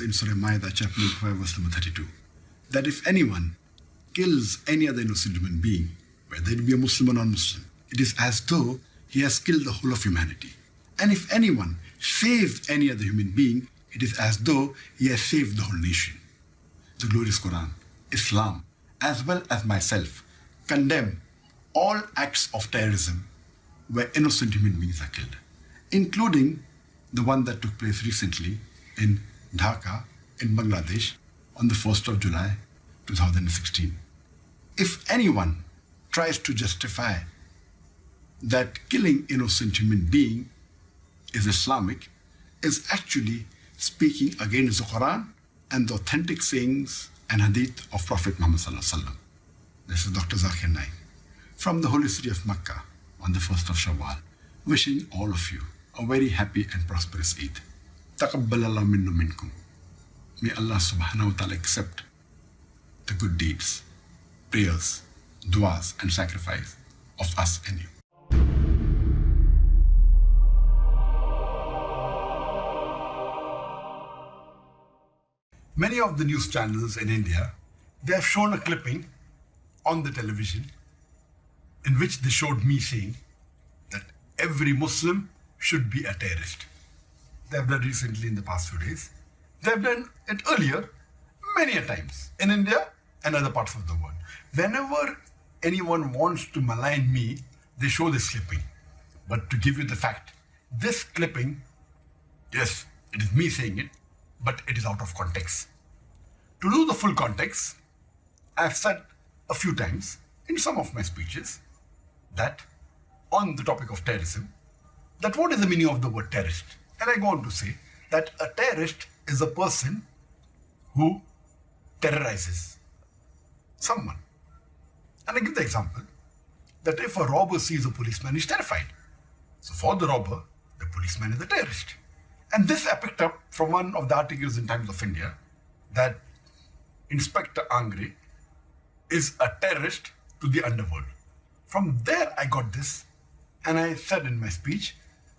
in Surah Ma'idah, chapter 5, verse number 32, that if anyone kills any other innocent human being, whether it be a Muslim or non-Muslim, it is as though he has killed the whole of humanity. And if anyone saves any other human being, it is as though he has saved the whole nation. The glorious Quran, Islam, as well as myself, condemn all acts of terrorism where innocent human beings are killed, including the one that took place recently in Dhaka, in Bangladesh, on the 1st of July, 2016. If anyone tries to justify that killing innocent human being is Islamic, is actually speaking against the Quran and the authentic sayings and hadith of Prophet Muhammad Sallallahu Alaihi Wasallam. This is Dr. Zakir Naik from the holy city of Mecca on the 1st of Shawwal, wishing all of you a very happy and prosperous Eid. Taqabbalallahu minna minkum. May Allah subhanahu wa ta'ala accept the good deeds, prayers, du'as and sacrifice of us and you. Many of the news channels in India, they have shown a clipping on the television in which they showed me saying that every Muslim should be a terrorist. They have done recently in the past few days. They have done it earlier many a times in India and other parts of the world. Whenever anyone wants to malign me, they show this clipping. But to give you the fact, this clipping, yes, it is me saying it, but it is out of context. To know the full context, I have said a few times in some of my speeches that on the topic of terrorism, that what is the meaning of the word terrorist? And I go on to say that a terrorist is a person who terrorizes someone. And I give the example that if a robber sees a policeman, he's terrified. So for the robber, the policeman is a terrorist. And this I picked up from one of the articles in Times of India that Inspector Angre is a terrorist to the underworld. From there I got this, and I said in my speech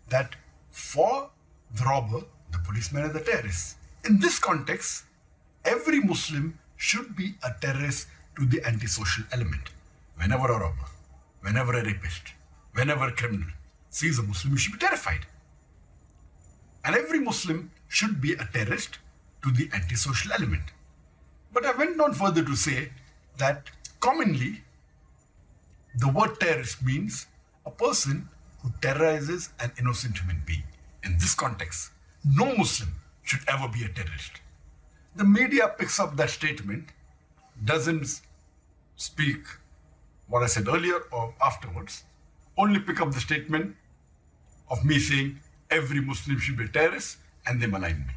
that for the robber, the policeman is a terrorist. In this context, every Muslim should be a terrorist to the antisocial element. Whenever a robber, whenever a rapist, whenever a criminal sees a Muslim, he should be terrified. And every Muslim should be a terrorist to the antisocial element. But I went on further to say that commonly, the word terrorist means a person who terrorizes an innocent human being. In this context, no Muslim should ever be a terrorist. The media picks up that statement, doesn't speak what I said earlier or afterwards, only pick up the statement of me saying every Muslim should be a terrorist, and they malign me.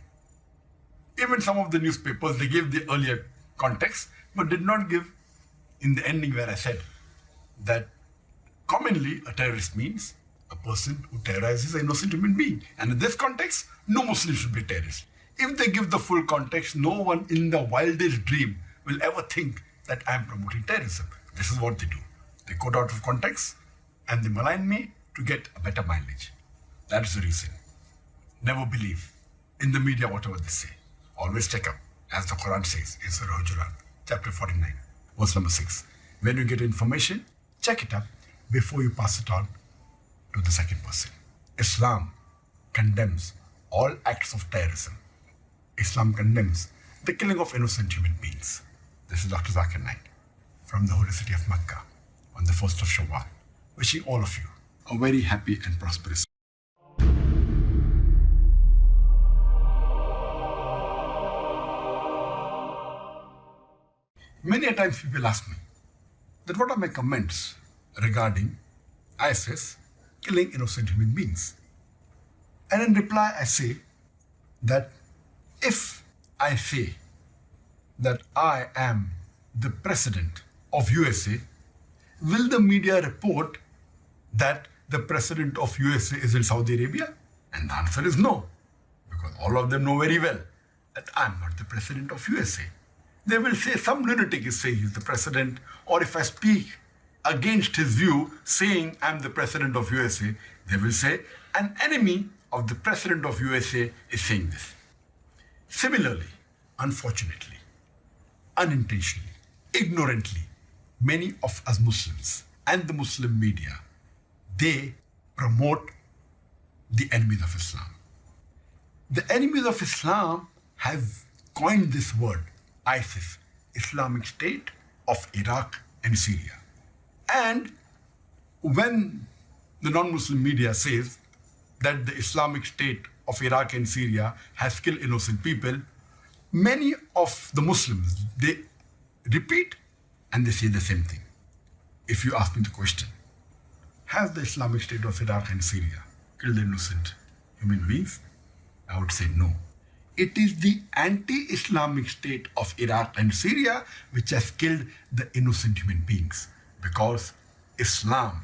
Even some of the newspapers, they gave the earlier context, but did not give in the ending where I said that commonly a terrorist means a person who terrorizes an innocent human being. And in this context, no Muslim should be a terrorist. If they give the full context, no one in the wildest dream will ever think that I am promoting terrorism. This is what they do. They quote out of context and they malign me to get a better mileage. That is the reason. Never believe in the media whatever they say. Always check up, as the Quran says in Surah Hujurat, chapter 49, verse number 6. When you get information, check it up before you pass it on to the second person. Islam condemns all acts of terrorism. Islam condemns the killing of innocent human beings. This is Dr. Zakir Naik from the holy city of Mecca on the 1st of Shawwal, wishing all of you a very happy and prosperous. Many a times people ask me that what are my comments regarding ISIS killing innocent human beings? And in reply I say that if I say that I am the president of USA, will the media report that the president of USA is in Saudi Arabia? And the answer is no, because all of them know very well that I'm not the president of USA. They will say some lunatic is saying he's the president, or if I speak against his view saying I'm the president of USA, they will say an enemy of the president of USA is saying this. Similarly, unfortunately, unintentionally, ignorantly, many of us Muslims and the Muslim media, they promote the enemies of Islam. The enemies of Islam have coined this word, ISIS, Islamic State of Iraq and Syria. And when the non-Muslim media says that the Islamic State of Iraq and Syria has killed innocent people, many of the Muslims, they repeat and they say the same thing. If you ask me the question, has the Islamic State of Iraq and Syria killed innocent human beings? I would say no. It is the anti-Islamic state of Iraq and Syria which has killed the innocent human beings, because Islam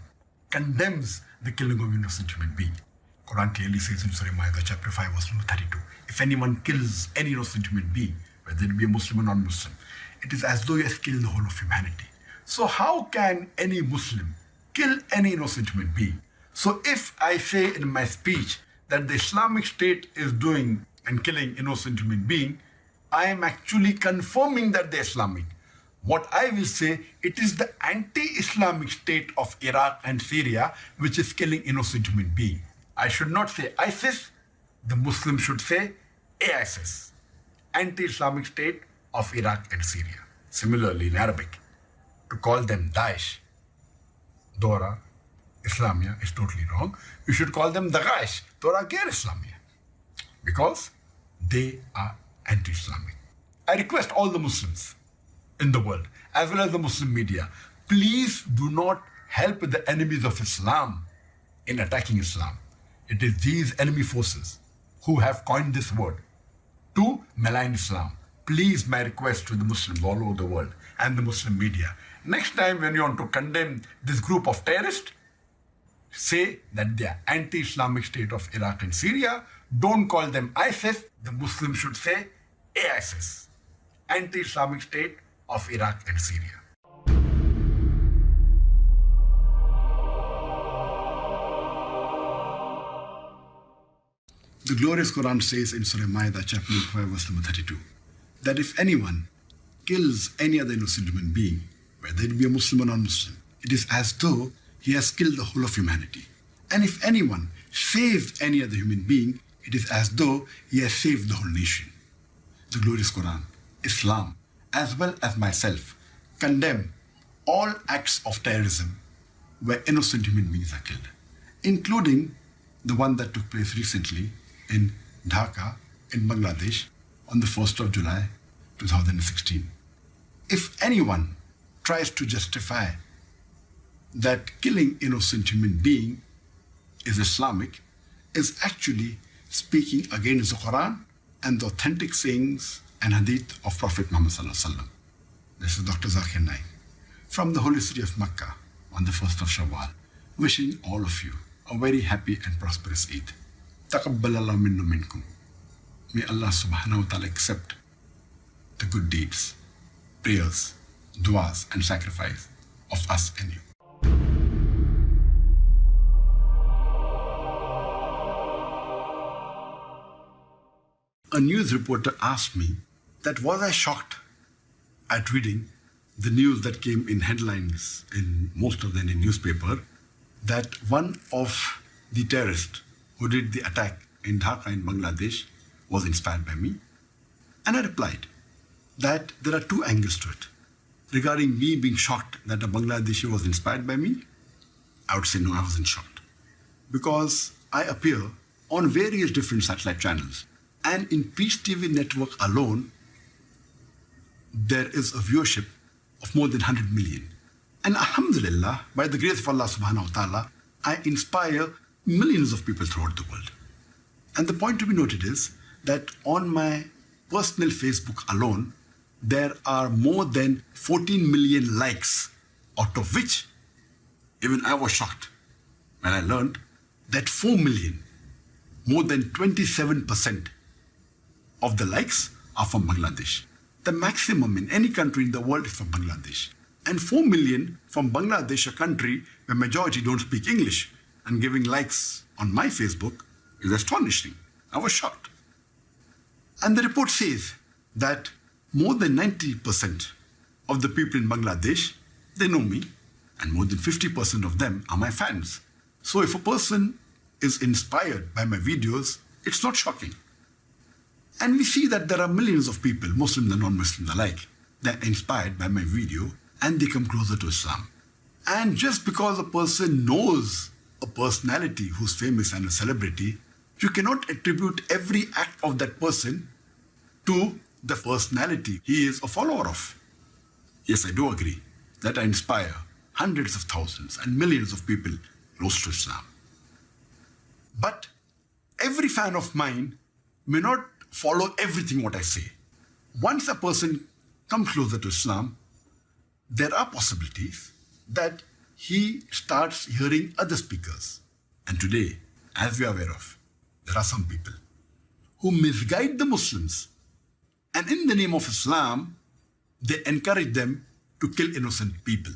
condemns the killing of innocent human beings. Quran clearly says in Surah Ma'idah chapter 5 verse number 32, if anyone kills any innocent human being, whether it be a Muslim or non-Muslim, it is as though he has killed the whole of humanity. So how can any Muslim kill any innocent human being? So if I say in my speech that the Islamic State is doing and killing innocent human being, I am actually confirming that they're Islamic. What I will say, it is the anti-Islamic state of Iraq and Syria which is killing innocent human being. I should not say ISIS, the Muslims should say AISIS, anti-Islamic state of Iraq and Syria. Similarly, in Arabic, to call them Daesh, Dora, Islamia is totally wrong. You should call them Daesh, Dora Ghair Islamia, because they are anti-Islamic. I request all the Muslims in the world, as well as the Muslim media, please do not help the enemies of Islam in attacking Islam. It is these enemy forces who have coined this word to malign Islam. Please, my request to the Muslims all over the world and the Muslim media, next time when you want to condemn this group of terrorists, say that they are anti-Islamic state of Iraq and Syria. Don't call them ISIS. The Muslims should say AISIS, anti-Islamic state of Iraq and Syria. The glorious Quran says in Surah Ma'idah chapter 5 verse number 32 that if anyone kills any other innocent human being, whether it be a Muslim or non-Muslim, it is as though he has killed the whole of humanity. And if anyone saves any other human being, it is as though he has saved the whole nation. The glorious Quran, Islam, as well as myself, condemn all acts of terrorism where innocent human beings are killed, including the one that took place recently in Dhaka, in Bangladesh, on the 1st of July, 2016. If anyone tries to justify that killing innocent human being is Islamic, is actually speaking against the Quran and the authentic sayings and hadith of Prophet Muhammad Sallallahu Alaihi Wasallam. This is Dr. Zakir Naik from the holy city of Makkah on the 1st of Shawwal, wishing all of you a very happy and prosperous Eid. Taqabbalallahu minna minkum. May Allah subhanahu wa ta'ala accept the good deeds, prayers, du'as and sacrifice of us and you. A news reporter asked me that was I shocked at reading the news that came in headlines in most of the Indian newspaper that one of the terrorists who did the attack in Dhaka in Bangladesh was inspired by me. And I replied that there are two angles to it. Regarding me being shocked that a Bangladeshi was inspired by me, I would say no, I wasn't shocked. Because I appear on various different satellite channels. And in Peace TV network alone, there is a viewership of more than 100 million. And alhamdulillah, by the grace of Allah subhanahu wa ta'ala, I inspire millions of people throughout the world. And the point to be noted is that on my personal Facebook alone, there are more than 14 million likes, out of which even I was shocked when I learned that 4 million, more than 27% of the likes are from Bangladesh. The maximum in any country in the world is from Bangladesh. And 4 million from Bangladesh, a country where majority don't speak English, and giving likes on my Facebook is astonishing. I was shocked. And the report says that more than 90% of the people in Bangladesh, they know me, and more than 50% of them are my fans. So if a person is inspired by my videos, it's not shocking. And we see that there are millions of people, Muslims and non-Muslims alike, that are inspired by my video and they come closer to Islam. And just because a person knows a personality who's famous and a celebrity, you cannot attribute every act of that person to the personality he is a follower of. Yes, I do agree that I inspire hundreds of thousands and millions of people close to Islam. But every fan of mine may not follow everything what I say. Once a person comes closer to Islam, there are possibilities that he starts hearing other speakers. And today, as we are aware of, there are some people who misguide the Muslims. And in the name of Islam, they encourage them to kill innocent people,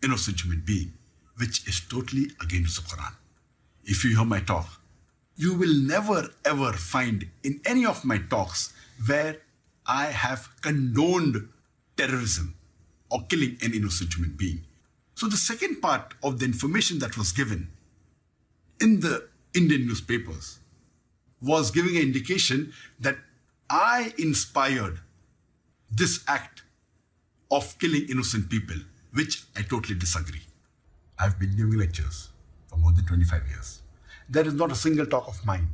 innocent human beings, which is totally against the Quran. If you hear my talk, you will never ever find in any of my talks where I have condoned terrorism or killing an innocent human being. So the second part of the information that was given in the Indian newspapers was giving an indication that I inspired this act of killing innocent people, which I totally disagree. I've been giving lectures for more than 25 years. There is not a single talk of mine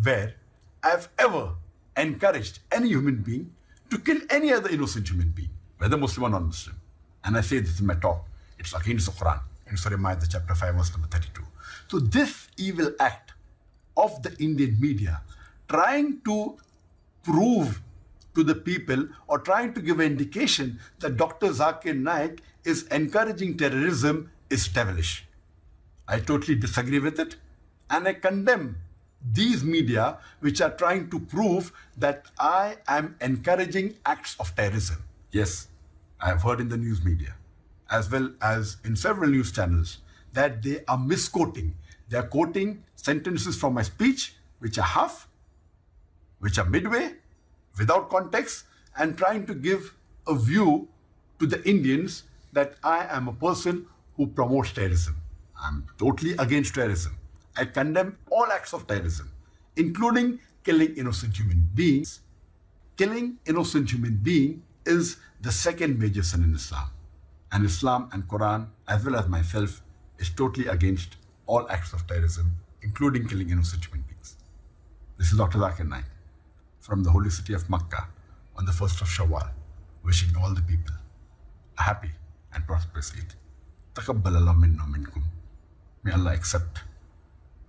where I've ever encouraged any human being to kill any other innocent human being, whether Muslim or non-Muslim. And I say this in my talk, it's against the Quran, in Surah Ma'idah chapter 5 verse number 32. So this evil act of the Indian media trying to prove to the people or trying to give an indication that Dr. Zakir Naik is encouraging terrorism is devilish. I totally disagree with it, and I condemn these media which are trying to prove that I am encouraging acts of terrorism. Yes, I have heard in the news media, as well as in several news channels, that they are misquoting. They are quoting sentences from my speech, which are half, which are midway, without context, and trying to give a view to the Indians that I am a person who promotes terrorism. I'm totally against terrorism. I condemn all acts of terrorism, including killing innocent human beings. Killing innocent human being is the second major sin in Islam. And Islam and Quran, as well as myself, is totally against all acts of terrorism, including killing innocent human beings. This is Dr. Zakir Naik from the holy city of Makkah on the 1st of Shawwal, wishing all the people a happy and prosperous Eid. Taqabbal Allah minna minkum. May Allah accept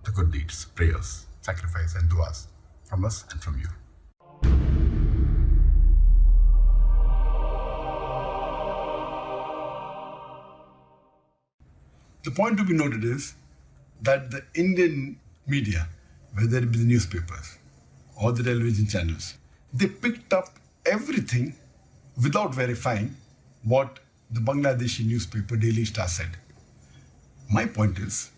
the good deeds, prayers, sacrifice and du'as from us and from you. The point to be noted is that the Indian media, whether it be the newspapers or the television channels, they picked up everything without verifying what the Bangladeshi newspaper Daily Star said. My point is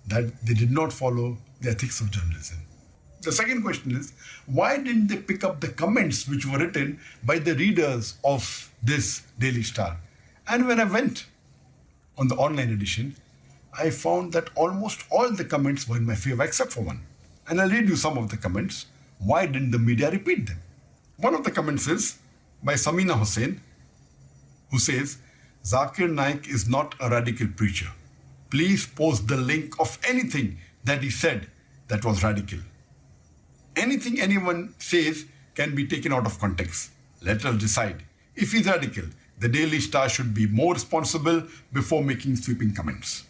that they did not follow the ethics of journalism. The second question is, why didn't they pick up the comments which were written by the readers of this Daily Star? And when I went on the online edition, I found that almost all the comments were in my favor except for one. And I'll read you some of the comments. Why didn't the media repeat them? One of the comments is by Samina Hussain, who says, Zakir Naik is not a radical preacher. Please post the link of anything that he said that was radical. Anything anyone says can be taken out of context. Let us decide. If he's radical, the Daily Star should be more responsible before making sweeping comments.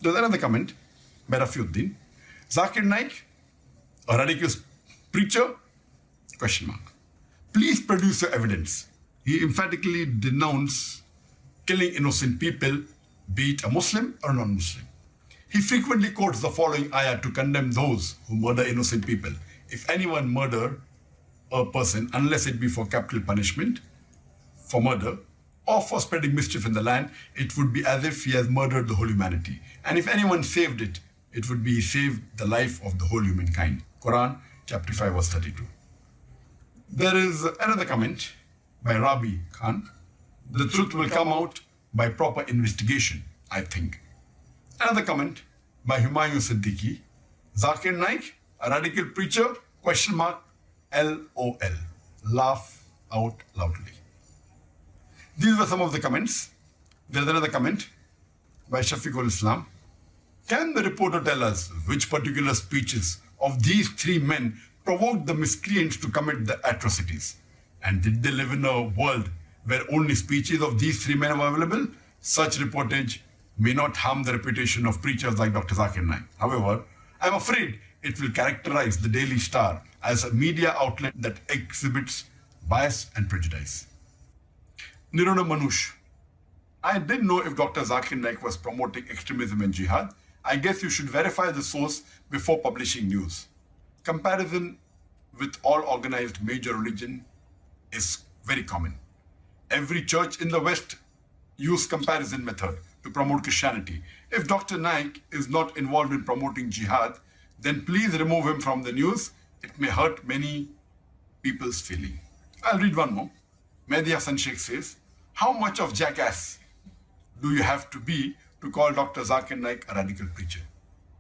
There's another comment by Rafiuddin. Zakir Naik, a radical preacher? Question mark. Please produce your evidence. He emphatically denounced killing innocent people, be it a Muslim or non-Muslim. He frequently quotes the following ayah to condemn those who murder innocent people. If anyone murder a person, unless it be for capital punishment, for murder, or for spreading mischief in the land, it would be as if he has murdered the whole humanity. And if anyone saved it, it would be he saved the life of the whole humankind. Quran, chapter 5, verse 32. There is another comment by Rabi Khan. The truth will come out by proper investigation, I think. Another comment by Humayun Siddiqui. Zakir Naik, a radical preacher, question mark, LOL. Laugh out loudly. These were some of the comments. There's another comment by Shafiqul Islam. Can the reporter tell us which particular speeches of these three men provoked the miscreants to commit the atrocities? And did they live in a world where only speeches of these three men were available? Such reportage may not harm the reputation of preachers like Dr. Zakir Naik. However, I'm afraid it will characterize the Daily Star as a media outlet that exhibits bias and prejudice. Nirona Manush. I didn't know if Dr. Zakir Naik was promoting extremism and jihad. I guess you should verify the source before publishing news. Comparison with all organized major religion is very common. Every church in the West uses comparison method to promote Christianity. If Dr. Naik is not involved in promoting jihad, then please remove him from the news. It may hurt many people's feeling. I'll read one more. Mehdi Hassan Sheikh says, how much of jackass do you have to be to call Dr. Zakir Naik a radical preacher?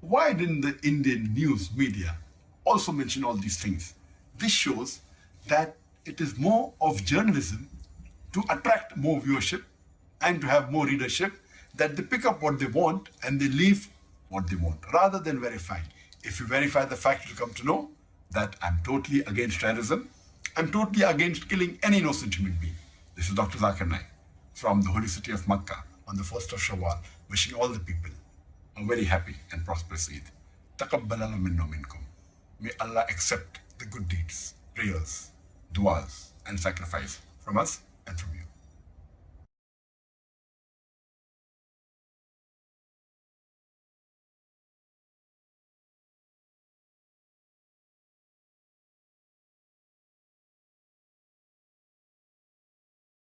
Why didn't the Indian news media also mention all these things? This shows that it is more of journalism to attract more viewership and to have more readership, that they pick up what they want and they leave what they want, rather than verifying. If you verify the fact, you'll come to know that I'm totally against terrorism. I'm totally against killing any innocent human being. This is Dr. Zakir Naik from the holy city of Makkah on the 1st of Shawwal, wishing all the people a very happy and prosperous Eid. Taqabbalana minna minkum. May Allah accept the good deeds, prayers, du'as, and sacrifice from us and from you.